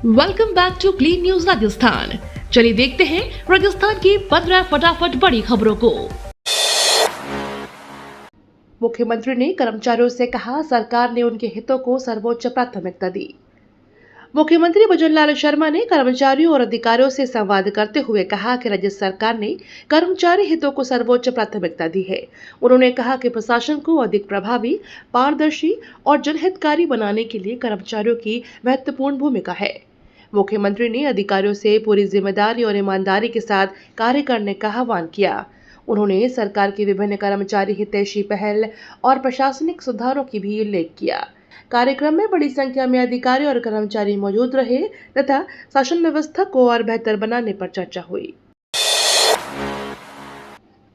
Welcome back to clean news Rajasthan. चलिए देखते हैं राजस्थान की 15 फटाफट बड़ी खबरों को। मुख्यमंत्री ने कर्मचारियों से कहा, सरकार ने उनके हितों को सर्वोच्च प्राथमिकता दी। मुख्यमंत्री भजनलाल शर्मा ने कर्मचारियों और अधिकारियों से संवाद करते हुए कहा कि राज्य सरकार ने कर्मचारी हितों को सर्वोच्च प्राथमिकता दी है। उन्होंने कहा कि प्रशासन को अधिक प्रभावी, पारदर्शी और जनहितकारी बनाने के लिए कर्मचारियों की महत्वपूर्ण भूमिका है। मुख्यमंत्री ने अधिकारियों से पूरी जिम्मेदारी और ईमानदारी के साथ कार्य करने का आह्वान किया। उन्होंने सरकार की विभिन्न कर्मचारी हितैषी पहल और प्रशासनिक सुधारों की भी उल्लेख किया। कार्यक्रम में बड़ी संख्या में अधिकारी और कर्मचारी मौजूद रहे तथा शासन व्यवस्था को और बेहतर बनाने पर चर्चा हुई।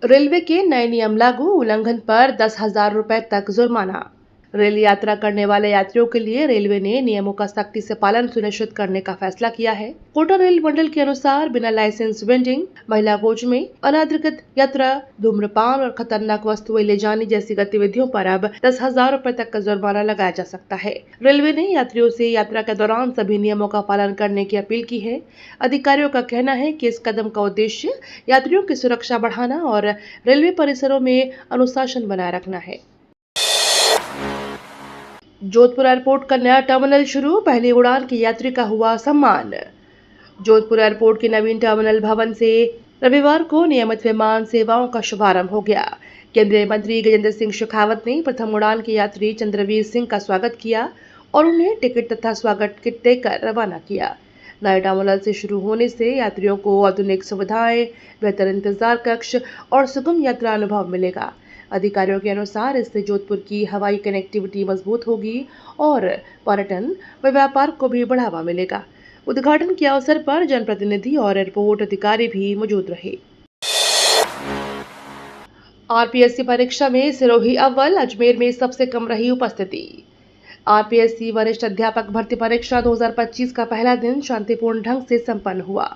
रेलवे के नए नियम लागू, उल्लंघन पर 10,000 रुपए तक जुर्माना। रेल यात्रा करने वाले यात्रियों के लिए रेलवे ने नियमों का सख्ती से पालन सुनिश्चित करने का फैसला किया है। कोटा रेल मंडल के अनुसार बिना लाइसेंस वेंडिंग, महिला कोच में अनाधिकृत यात्रा, धूम्रपान और खतरनाक वस्तुएं ले जाने जैसी गतिविधियों पर अब 10,000 रुपए तक का जुर्माना लगाया जा सकता है। रेलवे ने यात्रियों से यात्रा के दौरान सभी नियमों का पालन करने की अपील की है। अधिकारियों का कहना है कि इस कदम का उद्देश्य यात्रियों की सुरक्षा बढ़ाना और रेलवे परिसरों में अनुशासन बनाए रखना है। जोधपुर एयरपोर्ट का नया टर्मिनल शुरू, पहली उड़ान की यात्री का हुआ सम्मान। जोधपुर एयरपोर्ट के नवीन टर्मिनल भवन से रविवार को नियमित विमान सेवाओं का शुभारंभ हो गया। केंद्रीय मंत्री गजेंद्र सिंह शेखावत ने प्रथम उड़ान के यात्री चंद्रवीर सिंह का स्वागत किया और उन्हें टिकट तथा स्वागत किट देकर रवाना किया। नए टर्मिनल से शुरू होने से यात्रियों को आधुनिक सुविधाएं, बेहतर इंतजार कक्ष और सुगम यात्रा अनुभव मिलेगा। अधिकारियों के अनुसार इससे जोधपुर की हवाई कनेक्टिविटी मजबूत होगी और पर्यटन व व्यापार को भी बढ़ावा मिलेगा। उद्घाटन के अवसर पर जनप्रतिनिधि और एयरपोर्ट अधिकारी भी मौजूद रहे। आरपीएससी परीक्षा में सिरोही अव्वल, अजमेर में सबसे कम रही उपस्थिति। आरपीएससी वरिष्ठ अध्यापक भर्ती परीक्षा 2025 का पहला दिन शांतिपूर्ण ढंग से संपन्न हुआ।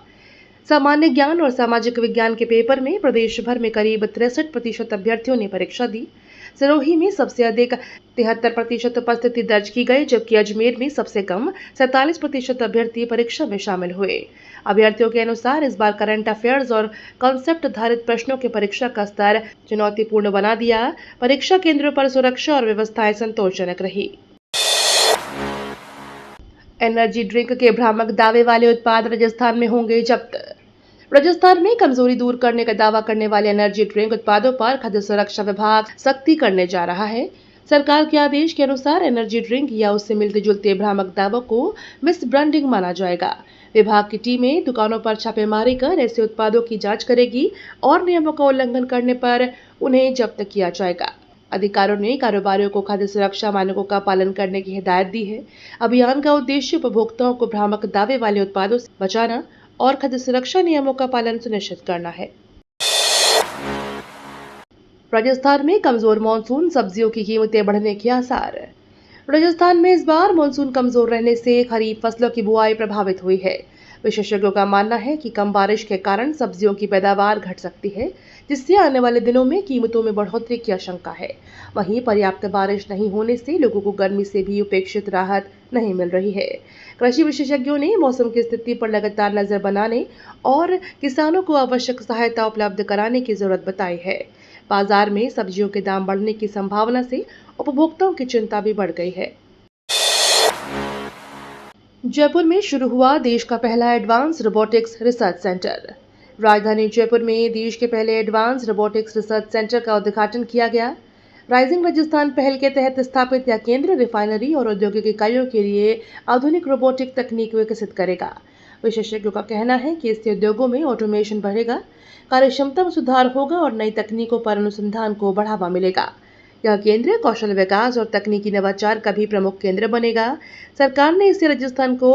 सामान्य ज्ञान और सामाजिक विज्ञान के पेपर में प्रदेश भर में करीब 63% अभ्यर्थियों ने परीक्षा दी। सिरोही में सबसे अधिक 73% उपस्थिति दर्ज की गई, जबकि अजमेर में सबसे कम 47% अभ्यर्थी परीक्षा में शामिल हुए। अभ्यर्थियों के अनुसार इस बार करंट अफेयर्स और कॉन्सेप्ट आधारित प्रश्नों की परीक्षा का स्तर चुनौतीपूर्ण बना दिया। परीक्षा केंद्रों पर सुरक्षा और व्यवस्थाएं संतोषजनक रही। एनर्जी ड्रिंक के भ्रामक दावे वाले उत्पाद राजस्थान में होंगे जब्त। राजस्थान में कमजोरी दूर करने का दावा करने वाले एनर्जी ड्रिंक उत्पादों पर खाद्य सुरक्षा विभाग सख्ती करने जा रहा है। सरकार के आदेश के अनुसार एनर्जी ड्रिंक या उससे मिलते जुलते भ्रामक दावों को मिस ब्रांडिंग माना जाएगा। विभाग की टीमें दुकानों पर छापेमारी कर ऐसे उत्पादों की जांच करेगी और नियमों का उल्लंघन करने पर उन्हें जब्त किया जाएगा। अधिकारियों ने कारोबारियों को खाद्य सुरक्षा मानकों का पालन करने की हिदायत दी है। अभियान का उद्देश्य उपभोक्ताओं को भ्रामक दावे वाले उत्पादों से बचाना और खाद्य सुरक्षा नियमों का पालन सुनिश्चित करना है। राजस्थान में कमजोर मानसून, सब्जियों की कीमतें बढ़ने के आसार। राजस्थान में इस बार मानसून कमजोर रहने से खरीफ फसलों की बुआई प्रभावित हुई है। विशेषज्ञों का मानना है कि कम बारिश के कारण सब्जियों की पैदावार घट सकती है, जिससे आने वाले दिनों में कीमतों में बढ़ोतरी की आशंका है। वहीं पर्याप्त बारिश नहीं होने से लोगों को गर्मी से भी उपेक्षित राहत नहीं मिल रही है। कृषि विशेषज्ञों ने मौसम की स्थिति पर लगातार नजर बनाने और किसानों को आवश्यक सहायता उपलब्ध कराने की जरूरत बताई है। बाजार में सब्जियों के दाम बढ़ने की संभावना से उपभोक्ताओं की चिंता भी बढ़ गई है। जयपुर में शुरू हुआ देश का पहला एडवांस रोबोटिक्स रिसर्च सेंटर। राजधानी जयपुर में देश के पहले एडवांस रोबोटिक्स रिसर्च सेंटर का उद्घाटन किया गया। राइजिंग राजस्थान पहल के तहत स्थापित यह केंद्र रिफाइनरी और औद्योगिक इकाइयों के लिए आधुनिक रोबोटिक तकनीक विकसित करेगा। विशेषज्ञों का कहना है कि इससे उद्योगों में ऑटोमेशन बढ़ेगा, कार्यक्षमता में सुधार होगा और नई तकनीकों पर अनुसंधान को बढ़ावा मिलेगा। यह केंद्र कौशल विकास और तकनीकी नवाचार का भी प्रमुख केंद्र बनेगा। सरकार ने इसे राजस्थान को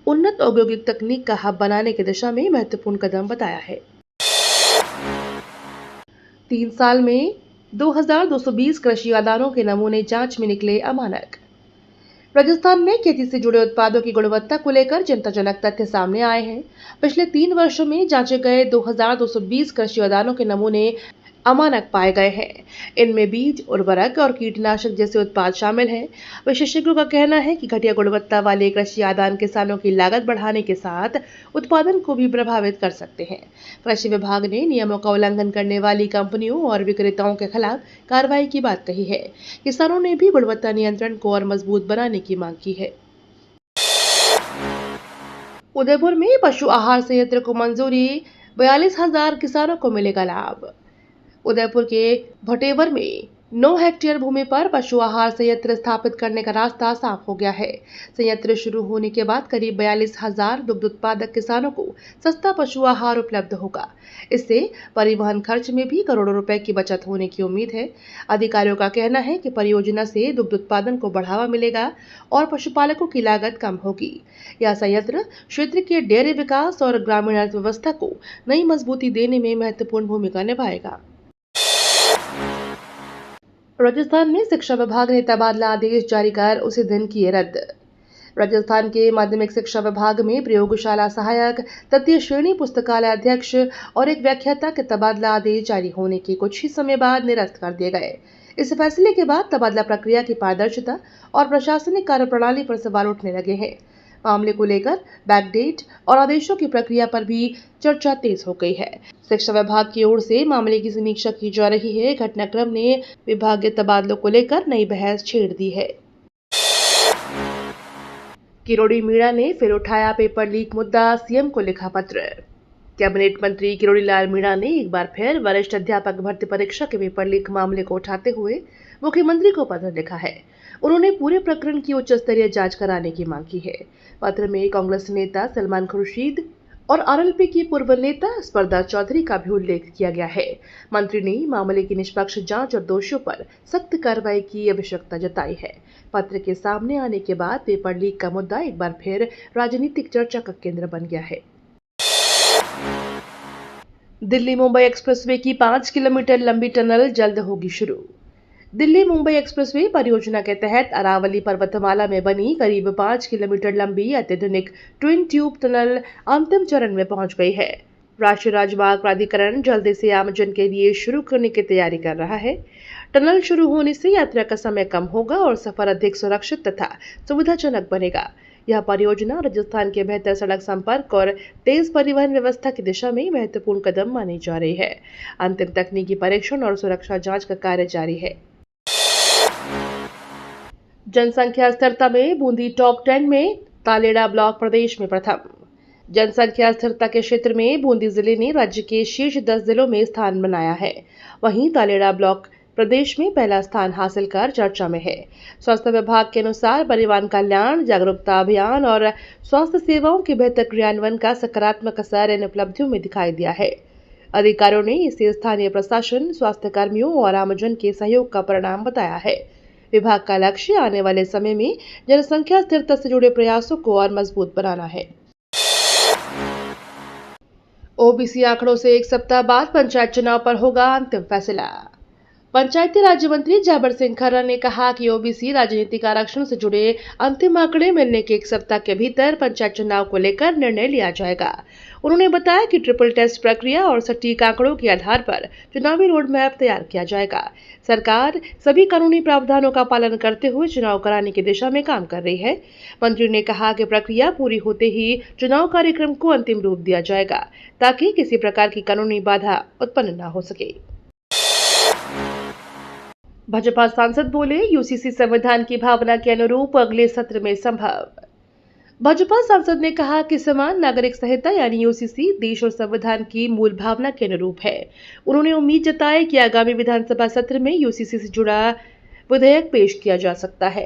उन्नत औद्योगिक तकनीक का हब बनाने की दिशा में महत्वपूर्ण कदम बताया है। 3 साल में 2220 कृषि आदानों के नमूने जांच में निकले अमानक। राजस्थान में खेती से जुड़े उत्पादों की गुणवत्ता को लेकर चिंताजनक तथ्य सामने आए हैं। पिछले 3 वर्षों में जांचे गए 2220 कृषि आदानों के नमूने अमानक पाए गए हैं। इनमें बीज, उर्वरक और कीटनाशक जैसे उत्पाद शामिल हैं। विशेषज्ञों का कहना है कि घटिया गुणवत्ता वाले कृषि आदान किसानों की लागत बढ़ाने के साथ उत्पादन को भी प्रभावित कर सकते हैं। कृषि विभाग ने नियमों का उल्लंघन करने वाली कंपनियों और विक्रेताओं के खिलाफ कार्रवाई की बात कही है। किसानों ने भी गुणवत्ता नियंत्रण को और मजबूत बनाने की मांग की है। उदयपुर में पशु आहार संयंत्र को मंजूरी, 42,000 किसानों को मिलेगा लाभ। उदयपुर के भटेवर में 9 हेक्टेयर भूमि पर पशु आहार संयंत्र स्थापित करने का रास्ता साफ हो गया है। संयंत्र शुरू होने के बाद करीब 42,000 दुग्ध उत्पादक किसानों को सस्ता पशु आहार उपलब्ध होगा। इससे परिवहन खर्च में भी करोड़ों रुपए की बचत होने की उम्मीद है। अधिकारियों का कहना है कि परियोजना से दुग्ध उत्पादन को बढ़ावा मिलेगा और पशुपालकों की लागत कम होगी। यह संयंत्र क्षेत्र के डेयरी विकास और ग्रामीण अर्थव्यवस्था को नई मजबूती देने में महत्वपूर्ण भूमिका निभाएगा। राजस्थान में शिक्षा विभाग ने तबादला आदेश जारी कर उसी दिन किए रद्द। राजस्थान के माध्यमिक शिक्षा विभाग में प्रयोगशाला सहायक, तृतीय श्रेणी पुस्तकालय अध्यक्ष और एक व्याख्याता के तबादला आदेश जारी होने के कुछ ही समय बाद निरस्त कर दिए गए। इस फैसले के बाद तबादला प्रक्रिया की पारदर्शिता और प्रशासनिक कार्यप्रणाली पर सवाल उठने लगे हैं। मामले को लेकर बैकडेट और आदेशों की प्रक्रिया पर भी चर्चा तेज हो गई है। शिक्षा विभाग की ओर से मामले की समीक्षा की जा रही है। घटनाक्रम ने विभागीय तबादलों को लेकर नई बहस छेड़ दी है। किरोड़ी मीणा ने फिर उठाया पेपर लीक मुद्दा, सीएम को लिखा पत्र। कैबिनेट मंत्री किरोड़ी लाल मीणा ने एक बार फिर वरिष्ठ अध्यापक भर्ती परीक्षा के पेपर लीक मामले को उठाते हुए मुख्यमंत्री को पत्र लिखा है। उन्होंने पूरे प्रकरण की उच्च स्तरीय जांच कराने की मांग की है। पत्र में कांग्रेस नेता सलमान खुर्शीद और आरएलपी की पूर्व नेता स्पर्धा चौधरी का भी उल्लेख किया गया है। मंत्री ने मामले की निष्पक्ष जांच और दोषियों पर सख्त कार्रवाई की आवश्यकता जताई है। पत्र के सामने आने के बाद पेपर लीक का मुद्दा एक बार फिर राजनीतिक चर्चा का केंद्र बन गया है। दिल्ली मुंबई एक्सप्रेसवे की 5 किलोमीटर लंबी टनल जल्द होगी शुरू। दिल्ली मुंबई एक्सप्रेसवे परियोजना के तहत अरावली पर्वतमाला में बनी करीब 5 किलोमीटर लंबी अत्याधुनिक ट्विन ट्यूब टनल अंतिम चरण में पहुंच गई है। राष्ट्रीय राजमार्ग प्राधिकरण जल्द इसे आमजन के लिए शुरू करने की तैयारी कर रहा है। टनल शुरू होने से यात्रा का समय कम होगा और सफर अधिक सुरक्षित तथा सुविधाजनक बनेगा। यह परियोजना राजस्थान के बेहतर सड़क संपर्क और तेज परिवहन व्यवस्था की दिशा में महत्वपूर्ण कदम मानी जा रही है। अंतिम तकनीकी परीक्षण और सुरक्षा जांच का कार्य जारी है। जनसंख्या स्थिरता में बूंदी टॉप 10 में, तालेड़ा ब्लॉक प्रदेश में प्रथम। जनसंख्या स्थिरता के क्षेत्र में बूंदी जिले ने राज्य के शीर्ष 10 जिलों में स्थान बनाया है। वहीं तालेड़ा ब्लॉक प्रदेश में पहला स्थान हासिल कर चर्चा में है। स्वास्थ्य विभाग के अनुसार परिवहन कल्याण, जागरूकता अभियान और स्वास्थ्य सेवाओं के बेहतर क्रियान्वयन का सकारात्मक असर इन उपलब्धियों में दिखाई दिया है। अधिकारियों ने इसे स्थानीय प्रशासन, स्वास्थ्य कर्मियों और आमजन के सहयोग का परिणाम बताया है। विभाग का लक्ष्य आने वाले समय में जनसंख्या स्थिरता से जुड़े प्रयासों को और मजबूत बनाना है। ओबीसी आंकड़ों से एक सप्ताह बाद पंचायत चुनाव पर होगा अंतिम फैसला। पंचायती राज्य मंत्री जाबर सिंह खर्रा ने कहा कि ओबीसी राजनीतिक आरक्षण से जुड़े अंतिम आंकड़े मिलने के एक सप्ताह के भीतर पंचायत चुनाव को लेकर निर्णय लिया जाएगा। उन्होंने बताया कि ट्रिपल टेस्ट प्रक्रिया और सटीक आंकड़ों के आधार पर चुनावी रोड मैप तैयार किया जाएगा। सरकार सभी कानूनी प्रावधानों का पालन करते हुए चुनाव कराने की दिशा में काम कर रही है। मंत्री ने कहा कि प्रक्रिया पूरी होते ही चुनाव कार्यक्रम को अंतिम रूप दिया जाएगा ताकि किसी प्रकार की कानूनी बाधा उत्पन्न न हो सके। भाजपा सांसद बोले, यूसीसी संविधान की भावना के अनुरूप अगले सत्र में संभव। भाजपा सांसद ने कहा कि समान नागरिक संहिता यानी यूसीसी देश और संविधान की मूल भावना के अनुरूप है। उन्होंने उम्मीद जताई कि आगामी विधानसभा सत्र में यूसीसी से जुड़ा विधेयक पेश किया जा सकता है।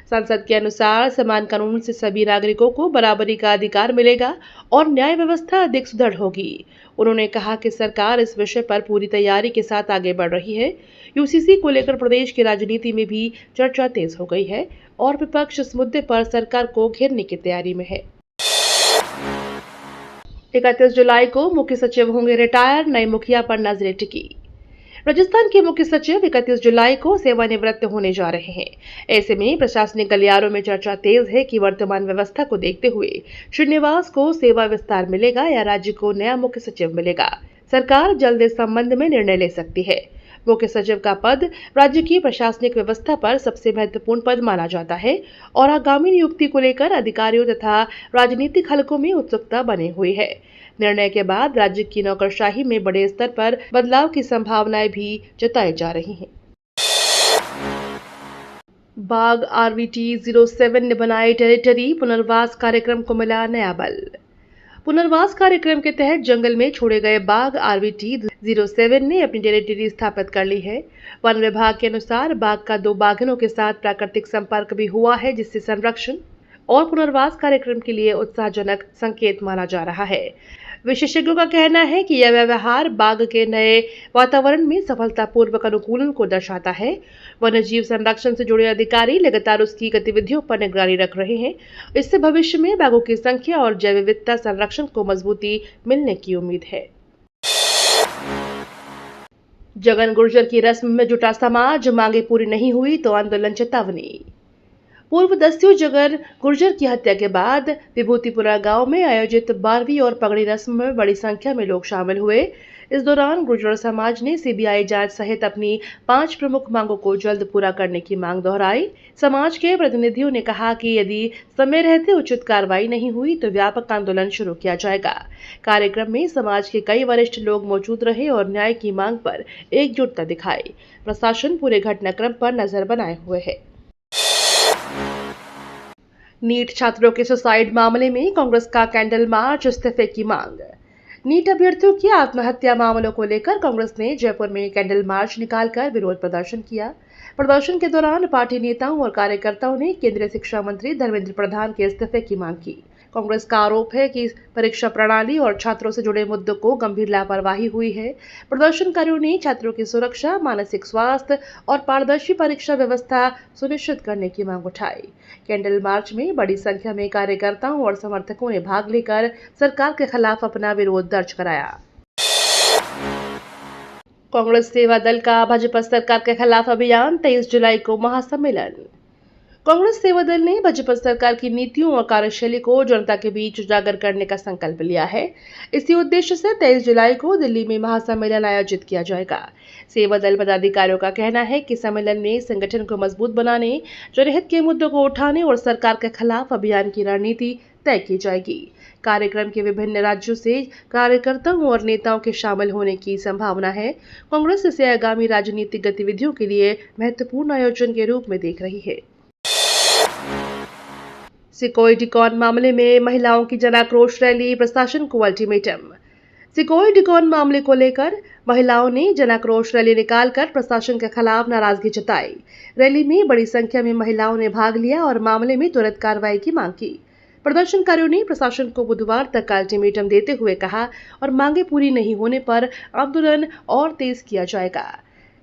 सांसद के अनुसार समान कानून से सभी नागरिकों को बराबरी का अधिकार मिलेगा और न्याय व्यवस्था अधिक सुदृढ़ होगी। उन्होंने कहा कि सरकार इस विषय पर पूरी तैयारी के साथ आगे बढ़ रही है। यूसीसी को लेकर प्रदेश की राजनीति में भी चर्चा तेज हो गई है और विपक्ष इस मुद्दे पर सरकार को घेरने की तैयारी में है। 31 जुलाई को मुख्य सचिव होंगे रिटायर, नए मुखिया पर नजरें टिकी। राजस्थान के मुख्य सचिव 31 जुलाई को सेवानिवृत्त होने जा रहे हैं। ऐसे में प्रशासनिक गलियारों में चर्चा तेज है कि वर्तमान व्यवस्था को देखते हुए श्रीनिवास को सेवा विस्तार मिलेगा या राज्य को नया मुख्य सचिव मिलेगा। सरकार जल्द इस संबंध में निर्णय ले सकती है। मुख्य सचिव का पद राज्य की प्रशासनिक व्यवस्था पर सबसे महत्वपूर्ण पद माना जाता है और आगामी नियुक्ति को लेकर अधिकारियों तथा राजनीतिक हलकों में उत्सुकता बनी हुई है। निर्णय के बाद राज्य की नौकरशाही में बड़े स्तर पर बदलाव की संभावनाएं भी जताई जा रही हैं। बाग RVT 07 ने बनाई टेरिटरी, पुनर्वास कार्यक्रम को मिला नया बल। पुनर्वास कार्यक्रम के तहत जंगल में छोड़े गए बाघ RVT 07 ने अपनी टेरिटरी स्थापित कर ली है। वन विभाग के अनुसार बाघ का 2 बाघिनों के साथ प्राकृतिक संपर्क भी हुआ है, जिससे संरक्षण और पुनर्वास कार्यक्रम के लिए उत्साहजनक संकेत माना जा रहा है। विशेषज्ञों का कहना है कि यह व्यवहार बाघ के नए वातावरण में सफलतापूर्वक अनुकूलन को दर्शाता है। वन्यजीव संरक्षण से जुड़े अधिकारी लगातार उसकी गतिविधियों पर निगरानी रख रहे हैं। इससे भविष्य में बाघों की संख्या और जैव विविधता संरक्षण को मजबूती मिलने की उम्मीद है। जगन गुर्जर की रस्म में जुटा समाज, मांगे पूरी नहीं हुई तो आंदोलन चेतावनी। पूर्व दस्यु जगन गुर्जर की हत्या के बाद विभूतिपुरा गांव में आयोजित 12वीं और पगड़ी रस्म में बड़ी संख्या में लोग शामिल हुए। इस दौरान गुर्जर समाज ने CBI जांच सहित अपनी 5 प्रमुख मांगों को जल्द पूरा करने की मांग दोहराई। समाज के प्रतिनिधियों ने कहा कि यदि समय रहते उचित कार्रवाई नहीं हुई तो व्यापक आंदोलन शुरू किया जाएगा। कार्यक्रम में समाज के कई वरिष्ठ लोग मौजूद रहे और न्याय की मांग पर एकजुटता दिखाई। प्रशासन पूरे घटनाक्रम पर नजर बनाए हुए है। नीट छात्रों के सुसाइड मामले में कांग्रेस का कैंडल मार्च, इस्तीफे की मांग। नीट अभ्यर्थियों की आत्महत्या मामलों को लेकर कांग्रेस ने जयपुर में कैंडल मार्च निकालकर विरोध प्रदर्शन किया। प्रदर्शन के दौरान पार्टी नेताओं और कार्यकर्ताओं ने केंद्रीय शिक्षा मंत्री धर्मेंद्र प्रधान के इस्तीफे की मांग की। कांग्रेस का आरोप है कि परीक्षा प्रणाली और छात्रों से जुड़े मुद्दों को गंभीर लापरवाही हुई है। प्रदर्शनकारियों ने छात्रों की सुरक्षा, मानसिक स्वास्थ्य और पारदर्शी परीक्षा व्यवस्था सुनिश्चित करने की मांग उठाई। कैंडल मार्च में बड़ी संख्या में कार्यकर्ताओं और समर्थकों ने भाग लेकर सरकार के खिलाफ अपना विरोध दर्ज कराया। कांग्रेस सेवा दल का भाजपा सरकार के खिलाफ अभियान, 23 जुलाई को महासम्मेलन। कांग्रेस सेवा दल ने भाजपा सरकार की नीतियों और कार्यशैली को जनता के बीच उजागर करने का संकल्प लिया है। इसी उद्देश्य से 23 जुलाई को दिल्ली में महासम्मेलन आयोजित किया जाएगा। सेवा दल पदाधिकारियों का कहना है कि सम्मेलन में संगठन को मजबूत बनाने, जनहित के मुद्दों को उठाने और सरकार के खिलाफ अभियान की रणनीति तय की जाएगी। कार्यक्रम के विभिन्न राज्यों से कार्यकर्ताओं और नेताओं के शामिल होने की संभावना है। कांग्रेस इसे आगामी राजनीतिक गतिविधियों के लिए महत्वपूर्ण आयोजन के रूप में देख रही है। सिकोई डिकॉन मामले में महिलाओं की जन आक्रोश रैली, प्रशासन को अल्टीमेटम। सिकोई डिकॉन मामले को लेकर महिलाओं ने जन आक्रोश रैली निकालकर प्रशासन के खिलाफ नाराजगी जताई। रैली में बड़ी संख्या में महिलाओं ने भाग लिया और मामले में तुरंत कार्रवाई की मांग की। प्रदर्शनकारियों ने प्रशासन को बुधवार तक का अल्टीमेटम देते हुए कहा और मांगे पूरी नहीं होने पर आंदोलन और तेज किया जाएगा।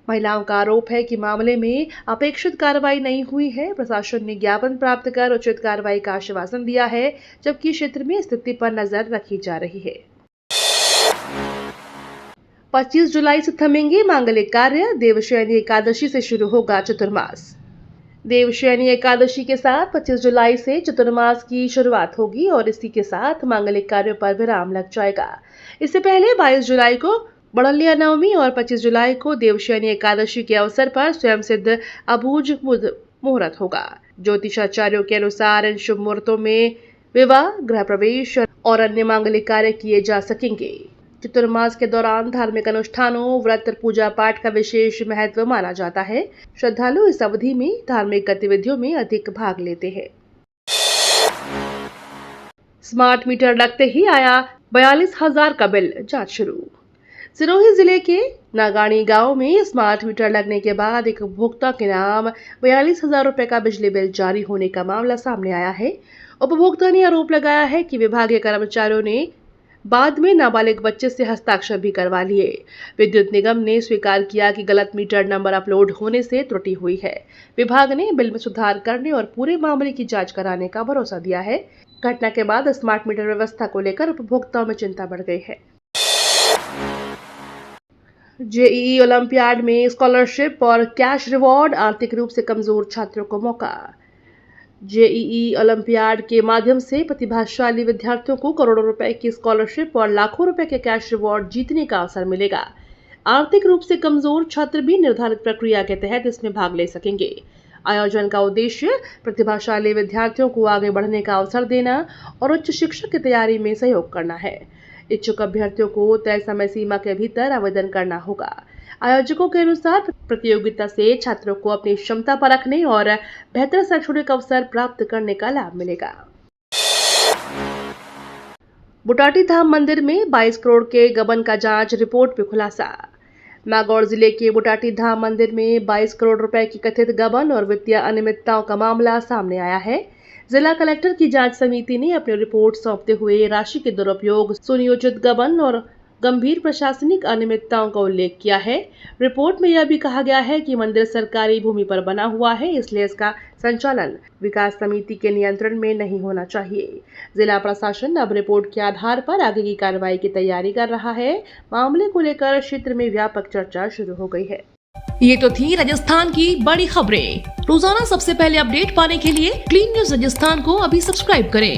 महिलाओं का आरोप है कि मामले में अपेक्षित कार्रवाई नहीं हुई है। प्रशासन ने ज्ञापन प्राप्त कर उचित कार्रवाई का आश्वासन दिया है, जबकि क्षेत्र में स्थिति पर नजर रखी जा रही है। 25 जुलाई से थमेंगे मांगलिक कार्य, देवशयनी एकादशी से शुरू होगा चतुर्मास। देवशयनी एकादशी के साथ 25 जुलाई से चतुर्मास की शुरुआत होगी और इसी के साथ मांगलिक कार्यों पर विराम लग जाएगा। इससे पहले 22 जुलाई को बड़लिया नवमी और 25 जुलाई को देवशयनी एकादशी के अवसर पर स्वयं सिद्ध अबूझ मुहूर्त होगा। ज्योतिषाचार्यों के अनुसार इन शुभ मुहूर्तों में विवाह, गृह प्रवेश और अन्य मांगलिक कार्य किए जा सकेंगे। चतुर्मास के दौरान धार्मिक अनुष्ठानों, व्रत, पूजा पाठ का विशेष महत्व माना जाता है। श्रद्धालु इस अवधि में धार्मिक गतिविधियों में अधिक भाग लेते हैं। स्मार्ट मीटर लगते ही आया 42,000 का बिल, जांच शुरू। सिरोही जिले के नागानी गांव में स्मार्ट मीटर लगने के बाद एक उपभोक्ता के नाम 42,000 रुपए का बिजली बिल जारी होने का मामला सामने आया है। उपभोक्ता ने आरोप लगाया है कि विभागीय कर्मचारियों ने बाद में नाबालिग बच्चे से हस्ताक्षर भी करवा लिए। विद्युत निगम ने स्वीकार किया कि गलत मीटर नंबर अपलोड होने से त्रुटि हुई है। विभाग ने बिल में सुधार करने और पूरे मामले की जांच कराने का भरोसा दिया है। घटना के बाद स्मार्ट मीटर व्यवस्था को लेकर उपभोक्ताओं में चिंता बढ़ गई है। जेईई ओलंपियाड में स्कॉलरशिप और कैश रिवॉर्ड, आर्थिक रूप से कमजोर छात्रों को मौका। जेईई ओलंपियाड के माध्यम से प्रतिभाशाली विद्यार्थियों को करोड़ों रुपए की स्कॉलरशिप और लाखों रुपए के कैश रिवॉर्ड जीतने का अवसर मिलेगा। आर्थिक रूप से कमजोर छात्र भी निर्धारित प्रक्रिया के तहत इसमें भाग ले सकेंगे। आयोजन का उद्देश्य प्रतिभाशाली विद्यार्थियों को आगे बढ़ने का अवसर देना और उच्च शिक्षा की तैयारी में सहयोग करना है। इच्छुक अभ्यर्थियों को तय समय सीमा के भीतर आवेदन करना होगा। आयोजकों के अनुसार प्रतियोगिता से छात्रों को अपनी क्षमता परखने और बेहतर शैक्षणिक अवसर प्राप्त करने का लाभ मिलेगा। बुटाटी धाम मंदिर में 22 करोड़ के गबन का जांच रिपोर्ट में खुलासा। नागौर जिले के बुटाटी धाम मंदिर में 22 करोड़ रुपए की कथित गबन और वित्तीय अनियमितताओं का मामला सामने आया है। जिला कलेक्टर की जांच समिति ने अपनी रिपोर्ट सौंपते हुए राशि के दुरुपयोग, सुनियोजित गबन और गंभीर प्रशासनिक अनियमितताओं का उल्लेख किया है। रिपोर्ट में यह भी कहा गया है कि मंदिर सरकारी भूमि पर बना हुआ है, इसलिए इसका संचालन विकास समिति के नियंत्रण में नहीं होना चाहिए। जिला प्रशासन अब रिपोर्ट के आधार पर आगे की कार्रवाई की तैयारी कर रहा है। मामले को लेकर क्षेत्र में व्यापक चर्चा शुरू हो गई है। ये तो थी राजस्थान की बड़ी खबरें। रोजाना सबसे पहले अपडेट पाने के लिए क्लीन न्यूज राजस्थान को अभी सब्सक्राइब करें।